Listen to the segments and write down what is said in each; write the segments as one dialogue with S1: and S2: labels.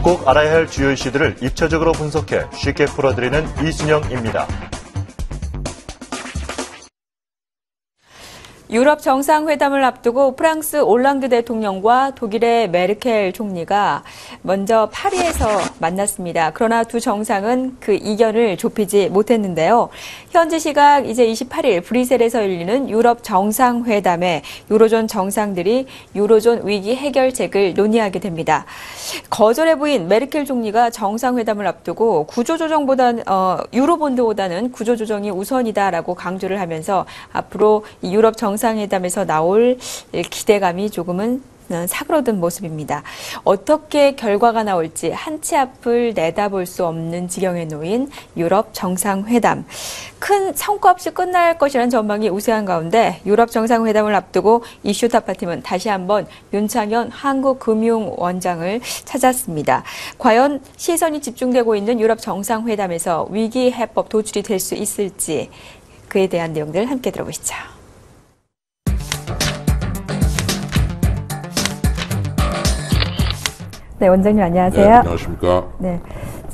S1: 꼭 알아야 할 주요 이슈들을 입체적으로 분석해 쉽게 풀어드리는 이순영입니다.
S2: 유럽 정상회담을 앞두고 프랑스 올랑드 대통령과 독일의 메르켈 총리가 먼저 파리에서 만났습니다. 그러나 두 정상은 그 이견을 좁히지 못했는데요. 현지 시각 이제 28일 브뤼셀에서 열리는 유럽 정상회담에 유로존 정상들이 유로존 위기 해결책을 논의하게 됩니다. 거절해 보인 메르켈 총리가 정상회담을 앞두고 유로본드보다는 구조조정이 우선이다라고 강조를 하면서 앞으로 이 유럽 정상회담에서 나올 기대감이 조금은 사그러든 모습입니다. 어떻게 결과가 나올지 한 치 앞을 내다볼 수 없는 지경에 놓인 유럽 정상회담. 큰 성과 없이 끝날 것이라는 전망이 우세한 가운데 유럽 정상회담을 앞두고 이슈 타파팀은 다시 한번 윤창현 한국금융원장을 찾았습니다. 과연 시선이 집중되고 있는 유럽 정상회담에서 위기 해법 도출이 될 수 있을지 그에 대한 내용들 함께 들어보시죠. 네, 원장님 안녕하세요.
S3: 네, 안녕하십니까.
S2: 네,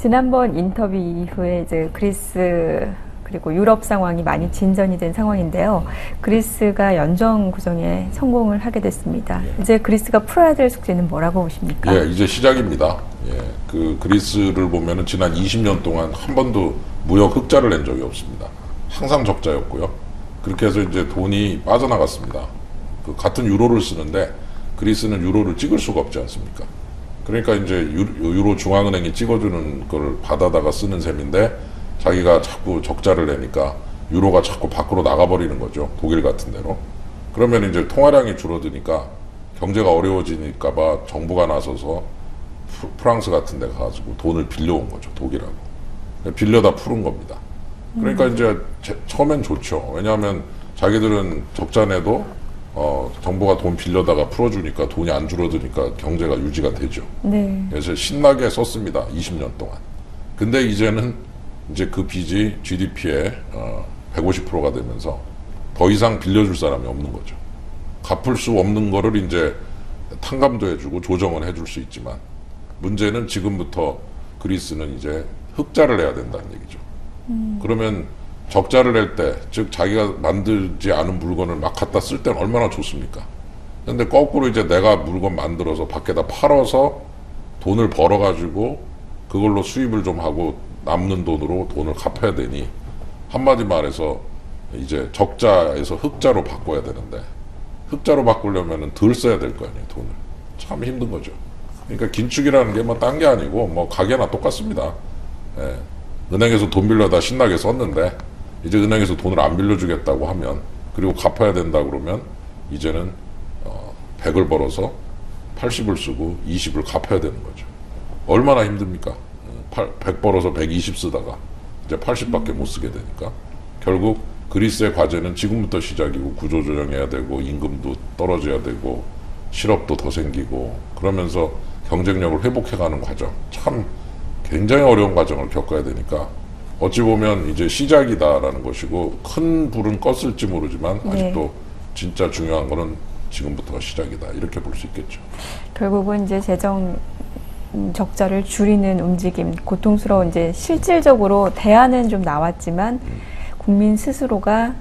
S2: 지난번 인터뷰 이후에 이제 그리스 그리고 유럽 상황이 많이 진전이 된 상황인데요. 그리스가 연정 구정에 성공을 하게 됐습니다. 이제 그리스가 풀어야 될 숙제는 뭐라고 보십니까?
S3: 예, 이제 시작입니다. 예, 그 그리스를 보면은 지난 20년 동안 한 번도 무역 흑자를 낸 적이 없습니다. 항상 적자였고요. 그렇게 해서 이제 돈이 빠져나갔습니다. 그 같은 유로를 쓰는데 그리스는 유로를 찍을 수가 없지 않습니까? 그러니까 이제 유로 중앙은행이 찍어주는 걸 받아다가 쓰는 셈인데 자기가 자꾸 적자를 내니까 유로가 자꾸 밖으로 나가버리는 거죠. 독일 같은 데로. 그러면 이제 통화량이 줄어드니까 경제가 어려워지니까 봐 정부가 나서서 프랑스 같은 데 가가지고 돈을 빌려온 거죠. 독일하고. 빌려다 푸른 겁니다. 그러니까 이제 처음엔 좋죠. 왜냐하면 자기들은 적자 내도 정부가 돈 빌려다가 풀어주니까 돈이 안 줄어드니까 경제가 유지가 되죠.
S2: 네.
S3: 그래서 신나게 썼습니다. 20년 동안. 근데 이제는 이제 그 빚이 GDP의 150%가 되면서 더 이상 빌려줄 사람이 없는 거죠. 갚을 수 없는 거를 이제 탕감도 해주고 조정은 해줄 수 있지만 문제는 지금부터 그리스는 이제 흑자를 내야 된다는 얘기죠. 그러면 적자를 낼 때, 즉 자기가 만들지 않은 물건을 막 갖다 쓸 때는 얼마나 좋습니까? 근데 거꾸로 이제 내가 물건 만들어서 밖에다 팔아서 돈을 벌어가지고 그걸로 수입을 좀 하고 남는 돈으로 돈을 갚아야 되니 한마디 말해서 이제 적자에서 흑자로 바꿔야 되는데 흑자로 바꾸려면은 덜 써야 될 거 아니에요, 돈을. 참 힘든 거죠. 그러니까 긴축이라는 게 뭐 딴 게 아니고 뭐 가게나 똑같습니다. 예. 은행에서 돈 빌려다 신나게 썼는데 이제 은행에서 돈을 안 빌려주겠다고 하면 그리고 갚아야 된다 그러면 이제는 100을 벌어서 80을 쓰고 20을 갚아야 되는 거죠. 얼마나 힘듭니까? 100 벌어서 120 쓰다가 이제 80밖에 못 쓰게 되니까 결국 그리스의 과제는 지금부터 시작이고 구조조정해야 되고 임금도 떨어져야 되고 실업도 더 생기고 그러면서 경쟁력을 회복해가는 과정 참 굉장히 어려운 과정을 겪어야 되니까 어찌 보면 이제 시작이다라는 것이고 큰 불은 껐을지 모르지만 아직도 진짜 중요한 거는 지금부터가 시작이다 이렇게 볼 수 있겠죠.
S2: 결국은 이제 재정 적자를 줄이는 움직임, 고통스러운 이제 실질적으로 대안은 좀 나왔지만 국민 스스로가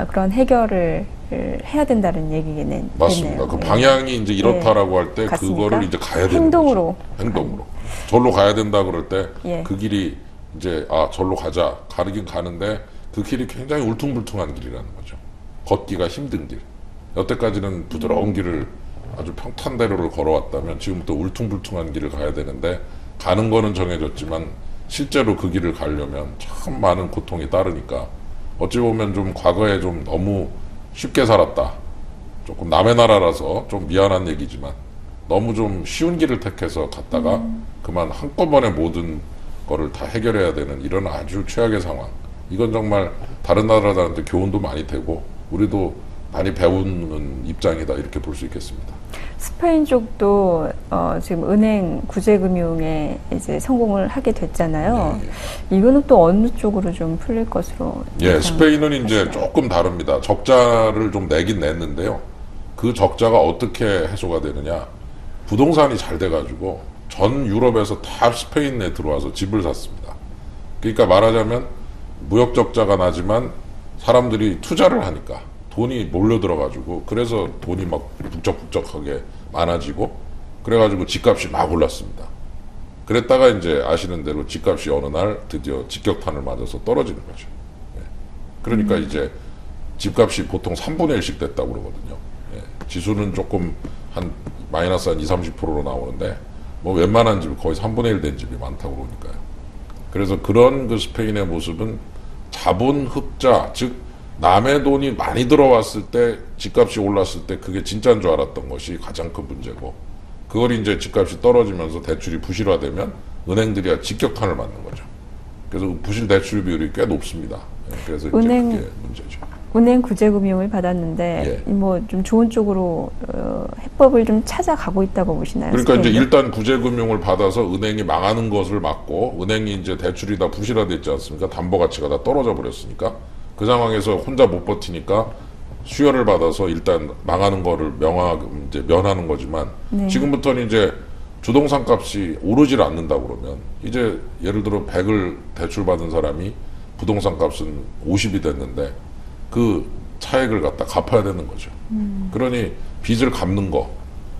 S2: 그런 해결을 해야 된다는 얘기겠네요.
S3: 맞습니다. 그 방향이 이제 이렇다라고 할 때 그거를 이제 가야 되는
S2: 행동으로.
S3: 거죠. 행동으로. 절로 가야 된다 그럴 때 그
S2: 예.
S3: 길이 이제 절로 가자. 가르긴 가는데 그 길이 굉장히 울퉁불퉁한 길이라는 거죠. 걷기가 힘든 길. 여태까지는 부드러운 길을 아주 평탄대로를 걸어왔다면 지금부터 울퉁불퉁한 길을 가야 되는데 가는 거는 정해졌지만 실제로 그 길을 가려면 참 많은 고통이 따르니까 어찌 보면 좀 과거에 좀 너무 쉽게 살았다. 조금 남의 나라라서 좀 미안한 얘기지만 너무 좀 쉬운 길을 택해서 갔다가 그만 한꺼번에 모든 거를 다 해결해야 되는 이런 아주 최악의 상황. 이건 정말 다른 나라들한테 교훈도 많이 되고 우리도 많이 배우는 입장이다 이렇게 볼 수 있겠습니다.
S2: 스페인 쪽도 지금 은행 구제금융에 이제 성공을 하게 됐잖아요. 이거는 또 어느 쪽으로 좀 풀릴 것으로?
S3: 스페인은 이제 조금 다릅니다. 적자를 좀 내긴 냈는데요. 그 적자가 어떻게 해소가 되느냐? 부동산이 잘 돼가지고 전 유럽에서 다 스페인에 들어와서 집을 샀습니다. 그러니까 말하자면 무역 적자가 나지만 사람들이 투자를 하니까 돈이 몰려들어가지고 그래서 돈이 막 북적북적하게 많아지고 그래가지고 집값이 막 올랐습니다. 그랬다가 이제 아시는 대로 집값이 어느 날 드디어 직격탄을 맞아서 떨어지는 거죠. 예. 그러니까 이제 집값이 보통 3분의 1씩 됐다고 그러거든요. 예. 지수는 조금 한 마이너스 한 20, 30%로 나오는데 뭐 웬만한 집 거의 3분의 1 된 집이 많다고 그러니까요. 그래서 그런 그 스페인의 모습은 자본 흑자, 즉 남의 돈이 많이 들어왔을 때 집값이 올랐을 때 그게 진짜인 줄 알았던 것이 가장 큰 문제고 그걸 이제 집값이 떨어지면서 대출이 부실화되면 은행들이 직격탄을 맞는 거죠. 그래서 부실 대출 비율이 꽤 높습니다. 예, 그래서 이제 그게 문제죠.
S2: 은행 구제금융을 받았는데
S3: 예.
S2: 뭐 좀 좋은 쪽으로 해법을 좀 찾아가고 있다고 보시나요?
S3: 그러니까 이제
S2: 스페인은?
S3: 일단 구제금융을 받아서 은행이 망하는 것을 막고 은행이 이제 대출이 다 부실화됐지 않습니까? 담보 가치가 다 떨어져 버렸으니까 그 상황에서 혼자 못 버티니까 수혈을 받아서 일단 망하는 거를 이제 면하는 거지만
S2: 네.
S3: 지금부터는 이제 주동산 값이 오르질 않는다 그러면 이제 예를 들어 100을 대출받은 사람이 부동산 값은 50이 됐는데 그 차액을 갖다 갚아야 되는 거죠. 그러니 빚을 갚는 거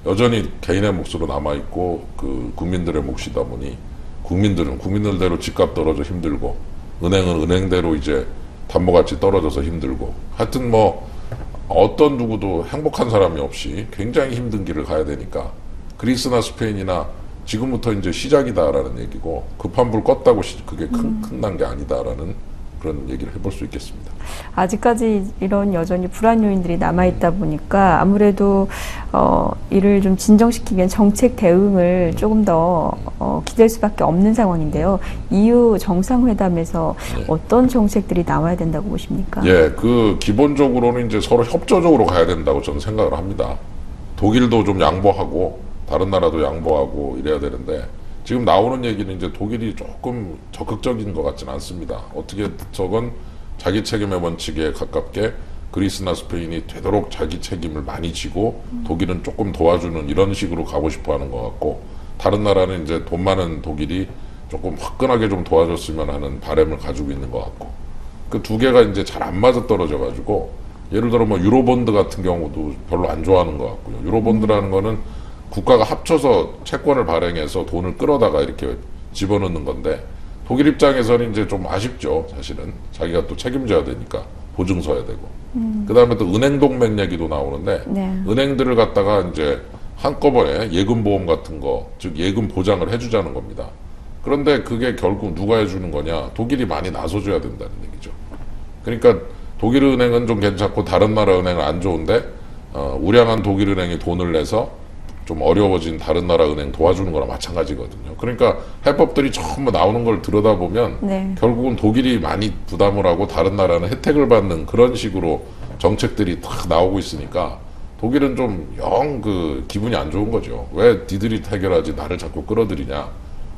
S3: 여전히 개인의 몫으로 남아있고 그 국민들의 몫이다 보니 국민들은 국민들대로 집값 떨어져 힘들고 은행은 은행대로 이제 담보가치 떨어져서 힘들고 하여튼 뭐 어떤 누구도 행복한 사람이 없이 굉장히 힘든 길을 가야 되니까 그리스나 스페인이나 지금부터 이제 시작이다라는 얘기고 급한 불 껐다고 그게 끝난 게 아니다라는 그런 얘기를 해볼 수 있겠습니다.
S2: 아직까지 이런 여전히 불안 요인들이 남아있다 보니까 아무래도 이를 좀 진정시키기 위한 정책 대응을 조금 더 기대할 수밖에 없는 상황인데요. EU 정상회담에서
S3: 네.
S2: 어떤 정책들이 나와야 된다고 보십니까?
S3: 예, 그 기본적으로는 이제 서로 협조적으로 가야 된다고 저는 생각을 합니다. 독일도 좀 양보하고 다른 나라도 양보하고 이래야 되는데 지금 나오는 얘기는 이제 독일이 조금 적극적인 것 같지는 않습니다. 어떻게 저건 자기 책임의 원칙에 가깝게 그리스나 스페인이 되도록 자기 책임을 많이 지고 독일은 조금 도와주는 이런 식으로 가고 싶어 하는 것 같고 다른 나라는 이제 돈 많은 독일이 조금 화끈하게 좀 도와줬으면 하는 바람을 가지고 있는 것 같고 그 두 개가 이제 잘 안 맞아 떨어져 가지고 예를 들어 뭐 유로본드 같은 경우도 별로 안 좋아하는 것 같고요. 유로본드라는 거는 국가가 합쳐서 채권을 발행해서 돈을 끌어다가 이렇게 집어넣는 건데 독일 입장에서는 이제 좀 아쉽죠. 사실은 자기가 또 책임져야 되니까 보증 서야 되고 그 다음에 또 은행 동맹 얘기도 나오는데
S2: 네.
S3: 은행들을 갖다가 이제 한꺼번에 예금 보험 같은 거 즉 예금 보장을 해주자는 겁니다. 그런데 그게 결국 누가 해주는 거냐? 독일이 많이 나서줘야 된다는 얘기죠. 그러니까 독일 은행은 좀 괜찮고 다른 나라 은행은 안 좋은데 우량한 독일 은행이 돈을 내서 좀 어려워진 다른 나라 은행 도와주는 거랑 마찬가지거든요. 그러니까 해법들이 전부 나오는 걸 들여다보면
S2: 네.
S3: 결국은 독일이 많이 부담을 하고 다른 나라는 혜택을 받는 그런 식으로 정책들이 딱 나오고 있으니까 독일은 좀 영 그 기분이 안 좋은 거죠. 왜 니들이 해결하지 나를 자꾸 끌어들이냐.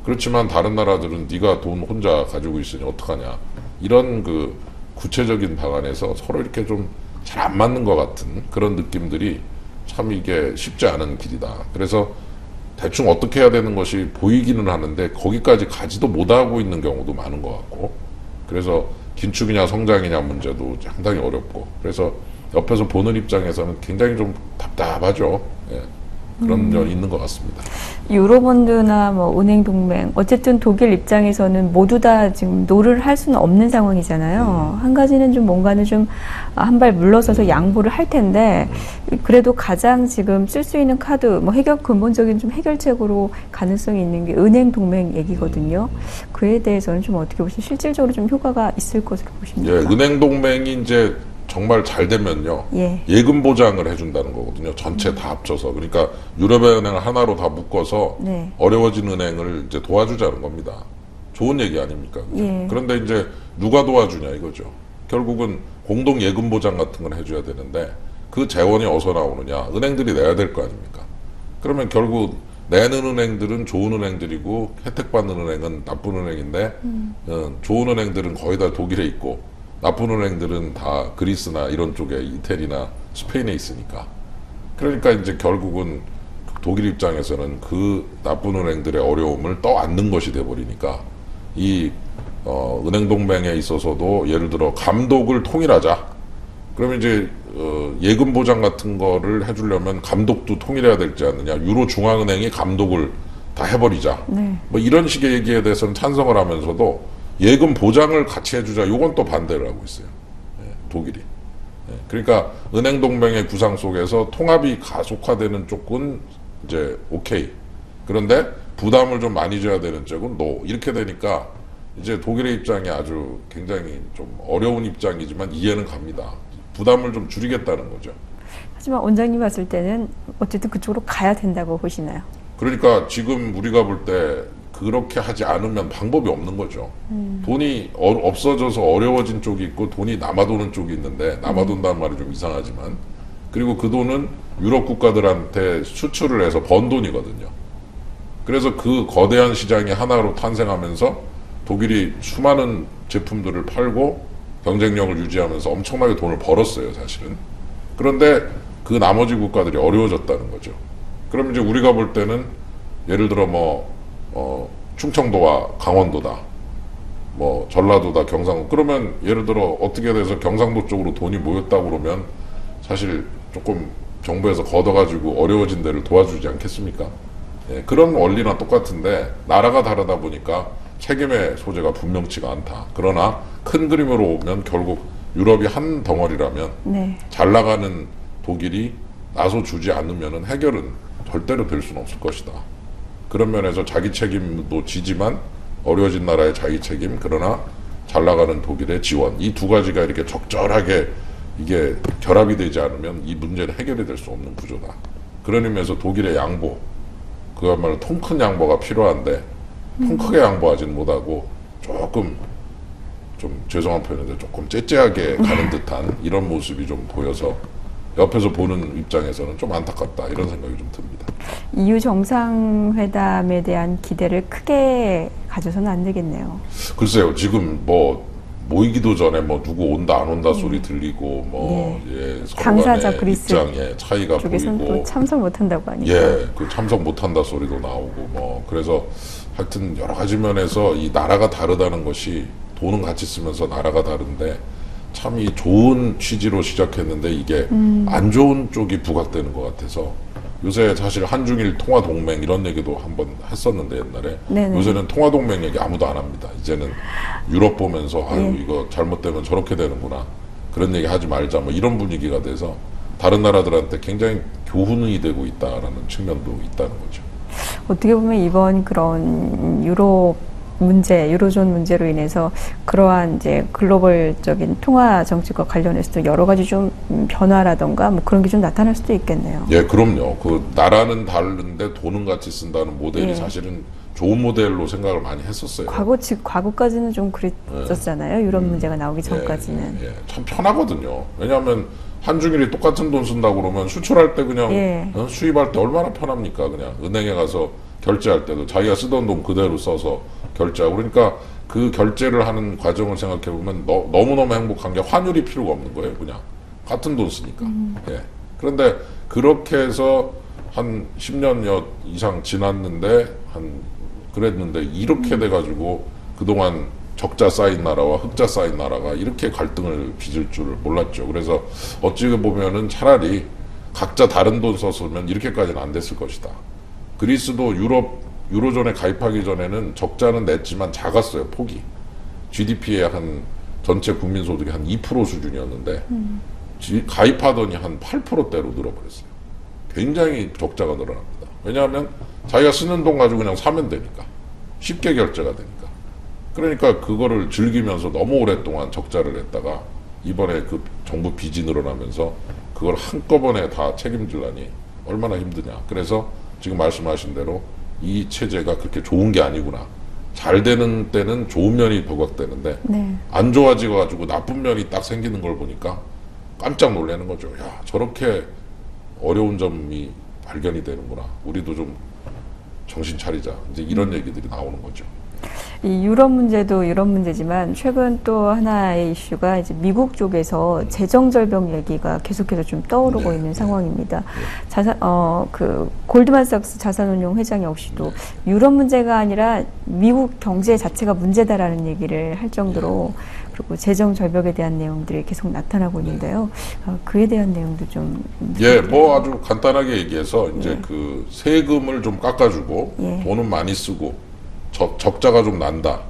S3: 그렇지만 다른 나라들은 네가 돈 혼자 가지고 있으니 어떡하냐. 이런 그 구체적인 방안에서 서로 이렇게 좀 잘 안 맞는 것 같은 그런 느낌들이 참 이게 쉽지 않은 길이다. 그래서 대충 어떻게 해야 되는 것이 보이기는 하는데 거기까지 가지도 못하고 있는 경우도 많은 것 같고 그래서 긴축이냐 성장이냐 문제도 상당히 어렵고 그래서 옆에서 보는 입장에서는 굉장히 좀 답답하죠. 예. 그런 면이 있는 것 같습니다.
S2: 유로본드나 뭐 은행 동맹 어쨌든 독일 입장에서는 모두 다 지금 노를 할 수는 없는 상황이잖아요. 한 가지는 좀 뭔가는 좀 한 발 물러서서 양보를 할 텐데 그래도 가장 지금 쓸 수 있는 카드 뭐 근본적인 좀 해결책으로 가능성이 있는 게 은행 동맹 얘기거든요. 그에 대해서는 좀 어떻게 보시면 실질적으로 좀 효과가 있을 것으로 보십니까?
S3: 예, 은행 동맹이 이제 정말 잘 되면요.
S2: 예.
S3: 예금 보장을 해준다는 거거든요. 전체 다 합쳐서. 그러니까 유럽의 은행을 하나로 다 묶어서
S2: 네.
S3: 어려워진 은행을 이제 도와주자는 겁니다. 좋은 얘기 아닙니까? 그죠?
S2: 예.
S3: 그런데 이제 누가 도와주냐 이거죠. 결국은 공동 예금 보장 같은 걸 해줘야 되는데 그 재원이 어디서 나오느냐. 은행들이 내야 될 거 아닙니까? 그러면 결국 내는 은행들은 좋은 은행들이고 혜택받는 은행은 나쁜 은행인데 좋은 은행들은 거의 다 독일에 있고 나쁜 은행들은 다 그리스나 이런 쪽에 이태리나 스페인에 있으니까 그러니까 이제 결국은 독일 입장에서는 그 나쁜 은행들의 어려움을 떠안는 것이 돼버리니까 이 은행 동맹에 있어서도 예를 들어 감독을 통일하자. 그러면 이제 예금 보장 같은 거를 해주려면 감독도 통일해야 될지 않느냐. 유로 중앙은행이 감독을 다 해버리자.
S2: 네.
S3: 뭐 이런 식의 얘기에 대해서는 찬성을 하면서도 예금 보장을 같이 해주자. 요건 또 반대를 하고 있어요. 예, 독일이. 예, 그러니까 은행 동맹의 구상 속에서 통합이 가속화되는 쪽은 이제 오케이. 그런데 부담을 좀 많이 져야 되는 쪽은 노. 이렇게 되니까 이제 독일의 입장이 아주 굉장히 좀 어려운 입장이지만 이해는 갑니다. 부담을 좀 줄이겠다는 거죠.
S2: 하지만 원장님 봤을 때는 어쨌든 그쪽으로 가야 된다고 보시나요?
S3: 그러니까 지금 우리가 볼 때 그렇게 하지 않으면 방법이 없는 거죠. 돈이 없어져서 어려워진 쪽이 있고 돈이 남아도는 쪽이 있는데 남아돈다는 말이 좀 이상하지만 그리고 그 돈은 유럽 국가들한테 수출을 해서 번 돈이거든요. 그래서 그 거대한 시장이 하나로 탄생하면서 독일이 수많은 제품들을 팔고 경쟁력을 유지하면서 엄청나게 돈을 벌었어요, 사실은. 그런데 그 나머지 국가들이 어려워졌다는 거죠. 그럼 이제 우리가 볼 때는 예를 들어 충청도와 강원도다, 전라도다, 경상도. 그러면 예를 들어 어떻게 돼서 경상도 쪽으로 돈이 모였다고 그러면 사실 조금 정부에서 걷어가지고 어려워진 데를 도와주지 않겠습니까? 예, 그런 원리나 똑같은데 나라가 다르다 보니까 책임의 소재가 분명치가 않다. 그러나 큰 그림으로 오면 결국 유럽이 한 덩어리라면
S2: 네.
S3: 잘 나가는 독일이 나서주지 않으면 해결은 절대로 될 수는 없을 것이다. 그런 면에서 자기 책임도 지지만 어려워진 나라의 자기 책임, 그러나 잘 나가는 독일의 지원, 이 두 가지가 이렇게 적절하게 이게 결합이 되지 않으면 이 문제는 해결이 될 수 없는 구조다. 그런 의미에서 독일의 양보, 그야말로 통 큰 양보가 필요한데 통 크게 양보하지는 못하고 조금 좀 죄송한 표현인데 조금 째째하게 가는 듯한 이런 모습이 좀 보여서 옆에서 보는 입장에서는 좀 안타깝다 이런 생각이 좀 듭니다.
S2: EU 정상회담에 대한 기대를 크게 가져서는 안 되겠네요.
S3: 글쎄요, 지금 모이기도 전에 누구 온다 안 온다 소리 들리고 서로
S2: 당사자
S3: 간의
S2: 그리스
S3: 입장에 차이가
S2: 쪽에서는
S3: 보이고
S2: 또 참석 못한다고 하니까.
S3: 예, 그 참석 못한다 소리도 나오고 그래서 하여튼 여러 가지 면에서 이 나라가 다르다는 것이 돈은 같이 쓰면서 나라가 다른데 참 이 좋은 취지로 시작했는데 이게 안 좋은 쪽이 부각되는 것 같아서 요새 사실 한중일 통화동맹 이런 얘기도 한번 했었는데 옛날에
S2: 네네.
S3: 요새는 통화동맹 얘기 아무도 안 합니다. 이제는 유럽 보면서 아유 이거 잘못되면 저렇게 되는구나 그런 얘기 하지 말자 이런 분위기가 돼서 다른 나라들한테 굉장히 교훈이 되고 있다라는 측면도 있다는 거죠.
S2: 어떻게 보면 이번 그런 유로존 문제로 인해서 그러한 이제 글로벌적인 통화 정책과 관련해서도 여러 가지 좀 변화라던가 그런 게 좀 나타날 수도 있겠네요.
S3: 예, 그럼요. 그 나라는 다른데 돈은 같이 쓴다는 모델이
S2: 예.
S3: 사실은 좋은 모델로 생각을 많이 했었어요.
S2: 과거까지는 좀 그랬었잖아요. 유럽 문제가 나오기 전까지는.
S3: 예. 참 편하거든요. 왜냐하면 한중일이 똑같은 돈 쓴다고 그러면 수출할 때 그냥 수입할 때 얼마나 편합니까? 그냥 은행에 가서 결제할 때도 자기가 쓰던 돈 그대로 써서 결제하고 그러니까 그 결제를 하는 과정을 생각해 보면 너무너무 행복한 게 환율이 필요가 없는 거예요. 그냥 같은 돈 쓰니까. 예. 그런데 그렇게 해서 한 10년여 이상 지났는데 그랬는데 이렇게 돼가지고 그동안 적자 쌓인 나라와 흑자 쌓인 나라가 이렇게 갈등을 빚을 줄을 몰랐죠. 그래서 어찌 보면은 차라리 각자 다른 돈 썼으면 이렇게까지는 안 됐을 것이다. 그리스도 유로존에 가입하기 전에는 적자는 냈지만 작았어요, 폭이. GDP의 전체 국민소득이 한 2% 수준이었는데, 가입하더니 한 8%대로 늘어버렸어요. 굉장히 적자가 늘어납니다. 왜냐하면 자기가 쓰는 돈 가지고 그냥 사면 되니까. 쉽게 결제가 되니까. 그러니까 그거를 즐기면서 너무 오랫동안 적자를 냈다가, 이번에 그 정부 빚이 늘어나면서 그걸 한꺼번에 다 책임지려니 얼마나 힘드냐. 그래서 지금 말씀하신 대로 이 체제가 그렇게 좋은 게 아니구나. 잘 되는 때는 좋은 면이 부각되는데 안 좋아지가지고 나쁜 면이 딱 생기는 걸 보니까 깜짝 놀라는 거죠. 야, 저렇게 어려운 점이 발견이 되는구나. 우리도 좀 정신 차리자. 이제 이런 얘기들이 나오는 거죠.
S2: 이 유럽 문제도 유럽 문제지만 최근 또 하나의 이슈가 이제 미국 쪽에서 재정 절벽 얘기가 계속해서 좀 떠오르고 있는 상황입니다. 그 골드만삭스 자산운용 회장 역시도 유럽 문제가 아니라 미국 경제 자체가 문제다라는 얘기를 할 정도로 그리고 재정 절벽에 대한 내용들이 계속 나타나고 있는데요. 그에 대한 내용도 좀.
S3: 예, 뭐 아주 간단하게 얘기해서 이제 그 세금을 좀 깎아주고 돈은 많이 쓰고 적자가 좀 난다.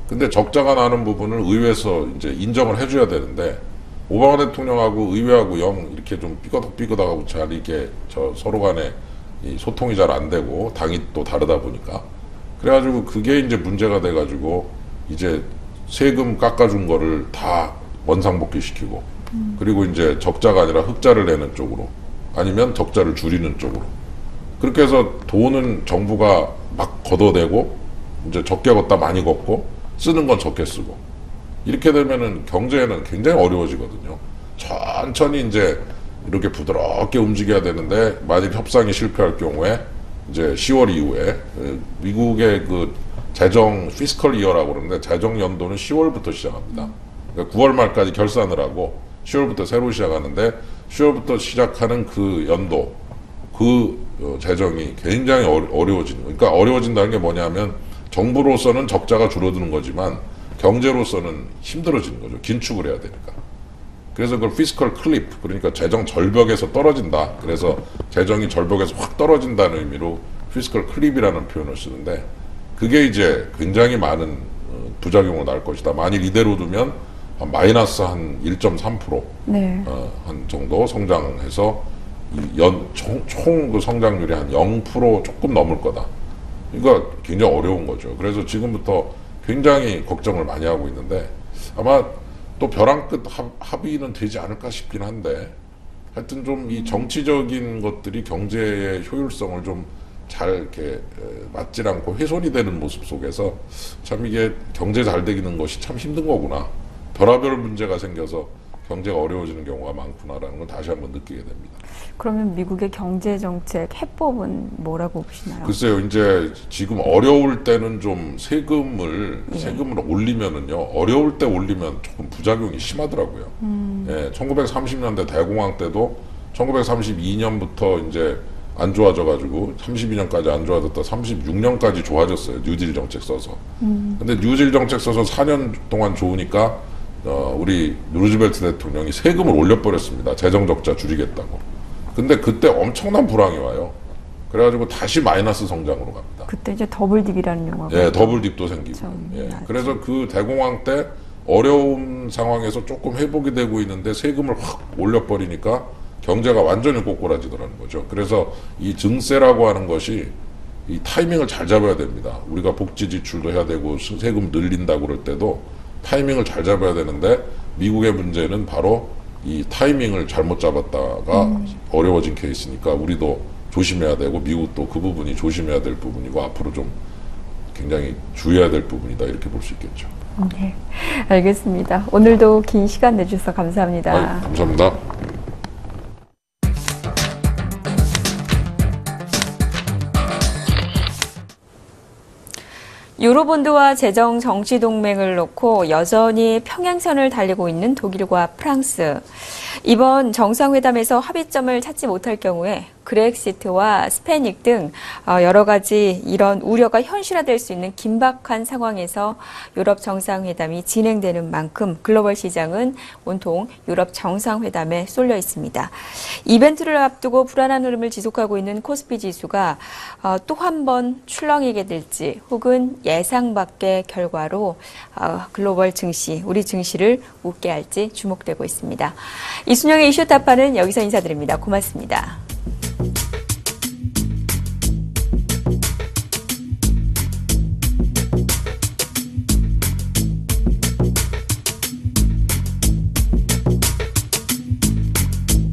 S3: 근데 적자가 나는 부분을 의회에서 이제 인정을 해줘야 되는데 오바마 대통령하고 의회하고 영 이렇게 좀 삐거덕삐거덕하고 잘 이렇게 서로 간에 이 소통이 잘 안 되고 당이 또 다르다 보니까 그래가지고 그게 이제 문제가 돼가지고 이제 세금 깎아준 거를 다 원상복귀시키고 그리고 이제 적자가 아니라 흑자를 내는 쪽으로 아니면 적자를 줄이는 쪽으로 그렇게 해서 돈은 정부가 막 걷어내고 이제 적게 걷다 많이 걷고 쓰는 건 적게 쓰고 이렇게 되면은 경제에는 굉장히 어려워지거든요. 천천히 이제 이렇게 부드럽게 움직여야 되는데 만일 협상이 실패할 경우에 이제 10월 이후에 미국의 그 재정 피스컬 이어라고 그러는데 재정 연도는 10월부터 시작합니다. 그러니까 9월 말까지 결산을 하고 10월부터 새로 시작하는데 10월부터 시작하는 그 연도 그 재정이 굉장히 어려워지는 거예요. 그러니까 어려워진다는 게 뭐냐면 정부로서는 적자가 줄어드는 거지만 경제로서는 힘들어지는 거죠. 긴축을 해야 되니까. 그래서 그걸 피스컬 클립 그러니까 재정 절벽에서 떨어진다. 그래서 재정이 절벽에서 확 떨어진다는 의미로 피스컬 클립이라는 표현을 쓰는데 그게 이제 굉장히 많은 부작용을 낳을 것이다. 만일 이대로 두면 마이너스 한 1.3%
S2: 네.
S3: 한 정도 성장해서 총 그 성장률이 한 0% 조금 넘을 거다. 그러니까 굉장히 어려운 거죠. 그래서 지금부터 굉장히 걱정을 많이 하고 있는데 아마 또 벼랑 끝 합의는 되지 않을까 싶긴 한데 하여튼 좀 이 정치적인 것들이 경제의 효율성을 좀 잘 이렇게 맞질 않고 훼손이 되는 모습 속에서 참 이게 경제 잘 되기는 것이 참 힘든 거구나. 별하별 문제가 생겨서 경제가 어려워지는 경우가 많구나라는 걸 다시 한번 느끼게 됩니다.
S2: 그러면 미국의 경제 정책 해법은 뭐라고 보시나요?
S3: 글쎄요, 이제 지금 어려울 때는 좀 세금을 올리면은요, 어려울 때 올리면 조금 부작용이 심하더라고요. 예, 1930년대 대공황 때도 1932년부터 이제 안 좋아져가지고 32년까지 안 좋아졌다 36년까지 좋아졌어요. 뉴딜 정책 써서. 근데 뉴딜 정책 써서 4년 동안 좋으니까 우리 루즈벨트 대통령이 세금을 올려버렸습니다. 재정적자 줄이겠다고. 근데 그때 엄청난 불황이 와요. 그래가지고 다시 마이너스 성장으로 갑니다.
S2: 그때 이제 더블딥이라는 용어가.
S3: 예, 더블딥도 생기고. 예. 그래서 그 대공황 때 어려운 상황에서 조금 회복이 되고 있는데 세금을 확 올려버리니까 경제가 완전히 꼬꾸라지더라는 거죠. 그래서 이 증세라고 하는 것이 이 타이밍을 잘 잡아야 됩니다. 우리가 복지 지출도 해야 되고 세금 늘린다고 그럴 때도 타이밍을 잘 잡아야 되는데 미국의 문제는 바로 이 타이밍을 잘못 잡았다가 어려워진 케이스니까 우리도 조심해야 되고 미국도 그 부분이 조심해야 될 부분이고 앞으로 좀 굉장히 주의해야 될 부분이다 이렇게 볼 수 있겠죠.
S2: 네, 알겠습니다. 오늘도 긴 시간 내주셔서 감사합니다.
S3: 감사합니다.
S2: 유로본드와 재정 정치 동맹을 놓고 여전히 평행선을 달리고 있는 독일과 프랑스. 이번 정상회담에서 합의점을 찾지 못할 경우에 그렉시트와 스패닉 등 여러 가지 이런 우려가 현실화될 수 있는 긴박한 상황에서 유럽 정상회담이 진행되는 만큼 글로벌 시장은 온통 유럽 정상회담에 쏠려 있습니다. 이벤트를 앞두고 불안한 흐름을 지속하고 있는 코스피 지수가 또 한 번 출렁이게 될지 혹은 예상 밖의 결과로 글로벌 증시, 우리 증시를 웃게 할지 주목되고 있습니다. 이순영의 이슈 타파는 여기서 인사드립니다. 고맙습니다.